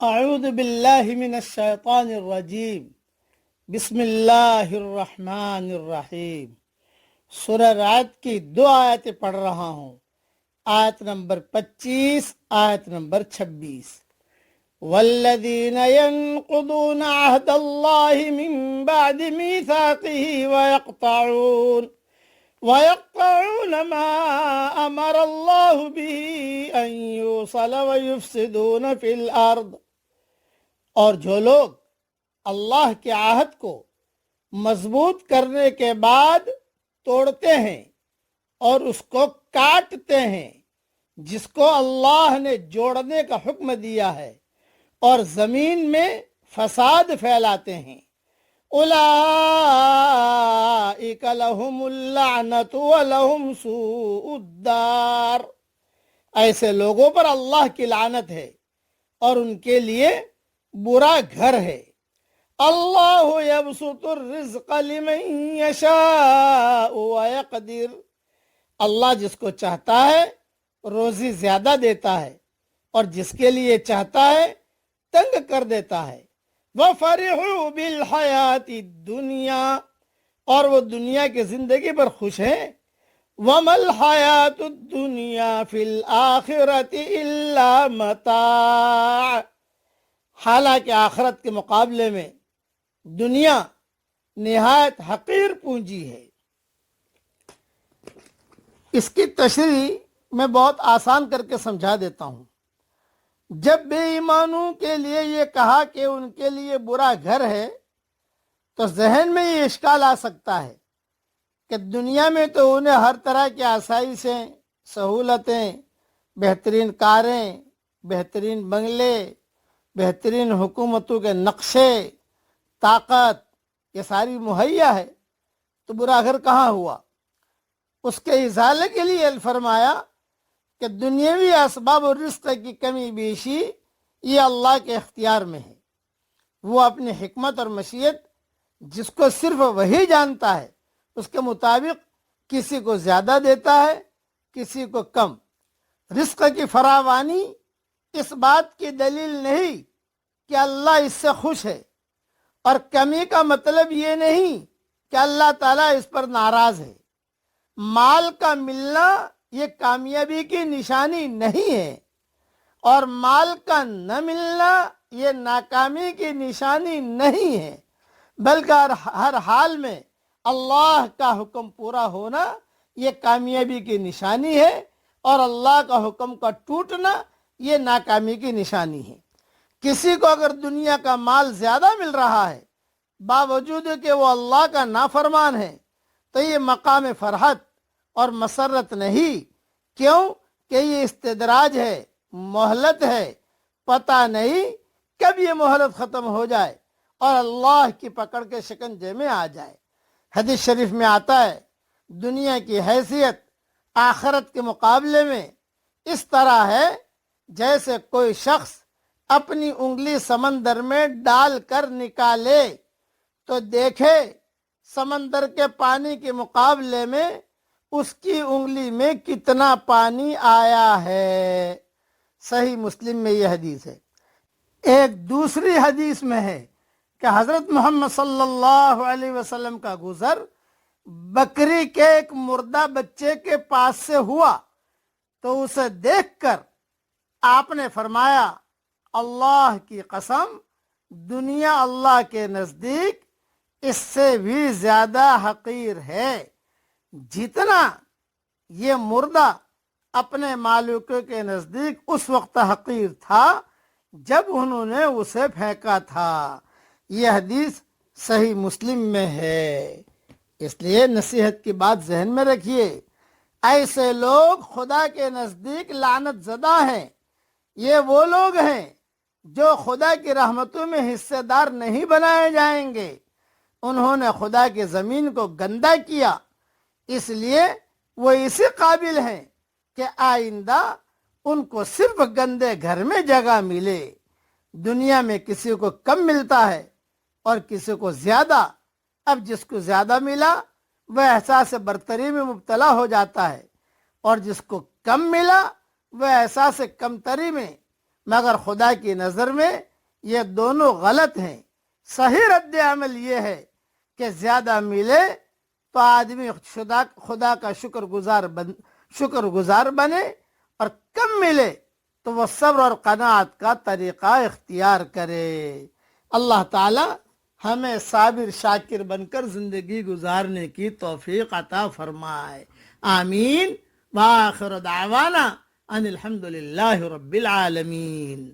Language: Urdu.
اعوذ باللہ من الشیطان الرجیم بسم اللہ الرحمن الرحیم۔ سورہ رعد کی 2 آیتیں پڑھ رہا ہوں، آیت نمبر 25، آیت نمبر 26۔ والذین ينقضون عہد اللہ من بعد میثاقہ ويقطعون ما امر اللہ به ان یوصل ویفسدون فی الارض، اور جو لوگ اللہ کے عہد کو مضبوط کرنے کے بعد توڑتے ہیں اور اس کو کاٹتے ہیں جس کو اللہ نے جوڑنے کا حکم دیا ہے، اور زمین میں فساد پھیلاتے ہیں، اولئک لہم اللعنۃ ولہم سوء الدار، ایسے لوگوں پر اللہ کی لعنت ہے اور ان کے لیے برا گھر ہے۔ اللہ یبسط الرزق لمن یشاء ویقدر، اللہ جس کو چاہتا ہے روزی زیادہ دیتا ہے اور جس کے لیے چاہتا ہے تنگ کر دیتا ہے۔ وَفَرِحُوا بِالْحَيَاةِ الدُّنْيَا، اور وہ دنیا کی زندگی پر خوش ہیں۔ وَمَا الْحَيَاةُ الدُّنْيَا فِي الْآخِرَةِ إِلَّا مَتَاعٌ، حالانکہ آخرت کے مقابلے میں دنیا نہایت حقیر پونجی ہے۔ اس کی تشریح میں بہت آسان کر کے سمجھا دیتا ہوں۔ جب بے ایمانوں کے لیے یہ کہا کہ ان کے لیے برا گھر ہے، تو ذہن میں یہ اشکال آ سکتا ہے کہ دنیا میں تو انہیں ہر طرح کی آسائشیں، سہولتیں، بہترین کاریں، بہترین بنگلے، بہترین حکومتوں کے نقشے، طاقت، یہ ساری مہیا ہے، تو برا گھر کہاں ہوا؟ اس کے ازالے کے لیے فرمایا کہ دنیاوی اسباب و رزق کی کمی بیشی یہ اللہ کے اختیار میں ہے۔ وہ اپنی حکمت اور مشیت جس کو صرف وہی جانتا ہے، اس کے مطابق کسی کو زیادہ دیتا ہے، کسی کو کم۔ رزق کی فراوانی اس بات کی دلیل نہیں کہ اللہ اس سے خوش ہے، اور کمی کا مطلب یہ نہیں کہ اللہ تعالیٰ اس پر ناراض ہے۔ مال کا ملنا یہ کامیابی کی نشانی نہیں ہے، اور مال کا نہ ملنا یہ ناکامی کی نشانی نہیں ہے، بلکہ ہر حال میں اللہ کا حکم پورا ہونا یہ کامیابی کی نشانی ہے، اور اللہ کا حکم کا ٹوٹنا یہ ناکامی کی نشانی ہے۔ کسی کو اگر دنیا کا مال زیادہ مل رہا ہے باوجود کہ وہ اللہ کا نافرمان ہے، تو یہ مقام فرحت اور مسرت نہیں۔ کیوں کہ یہ استدراج ہے، مہلت ہے، پتہ نہیں کب یہ مہلت ختم ہو جائے اور اللہ کی پکڑ کے شکنجے میں آ جائے۔ حدیث شریف میں آتا ہے دنیا کی حیثیت آخرت کے مقابلے میں اس طرح ہے جیسے کوئی شخص اپنی انگلی سمندر میں ڈال کر نکالے تو دیکھے سمندر کے پانی کے مقابلے میں اس کی انگلی میں کتنا پانی آیا ہے۔ صحیح مسلم میں یہ حدیث ہے۔ ایک دوسری حدیث میں ہے کہ حضرت محمد صلی اللہ علیہ وسلم کا گزر بکری کے ایک مردہ بچے کے پاس سے ہوا، تو اسے دیکھ کر آپ نے فرمایا، اللہ کی قسم، دنیا اللہ کے نزدیک اس سے بھی زیادہ حقیر ہے جتنا یہ مردہ اپنے مالکوں کے نزدیک اس وقت حقیر تھا جب انہوں نے اسے پھینکا تھا۔ یہ حدیث صحیح مسلم میں ہے۔ اس لیے نصیحت کی بات ذہن میں رکھیے، ایسے لوگ خدا کے نزدیک لعنت زدہ ہیں۔ یہ وہ لوگ ہیں جو خدا کی رحمتوں میں حصے دار نہیں بنائے جائیں گے۔ انہوں نے خدا کی زمین کو گندا کیا، اس لیے وہ اسی قابل ہیں کہ آئندہ ان کو صرف گندے گھر میں جگہ ملے۔ دنیا میں کسی کو کم ملتا ہے اور کسی کو زیادہ۔ اب جس کو زیادہ ملا وہ احساس برتری میں مبتلا ہو جاتا ہے، اور جس کو کم ملا وہ احساس کمتری میں، مگر خدا کی نظر میں یہ دونوں غلط ہیں۔ صحیح رد عمل یہ ہے کہ زیادہ ملے تو آدمی خدا کا شکر گزار بنے، اور کم ملے تو وہ صبر اور قناعت کا طریقہ اختیار کرے۔ اللہ تعالی ہمیں صابر شاکر بن کر زندگی گزارنے کی توفیق عطا فرمائے، آمین۔ وآخر دعوانا ان الحمد للہ رب العالمین۔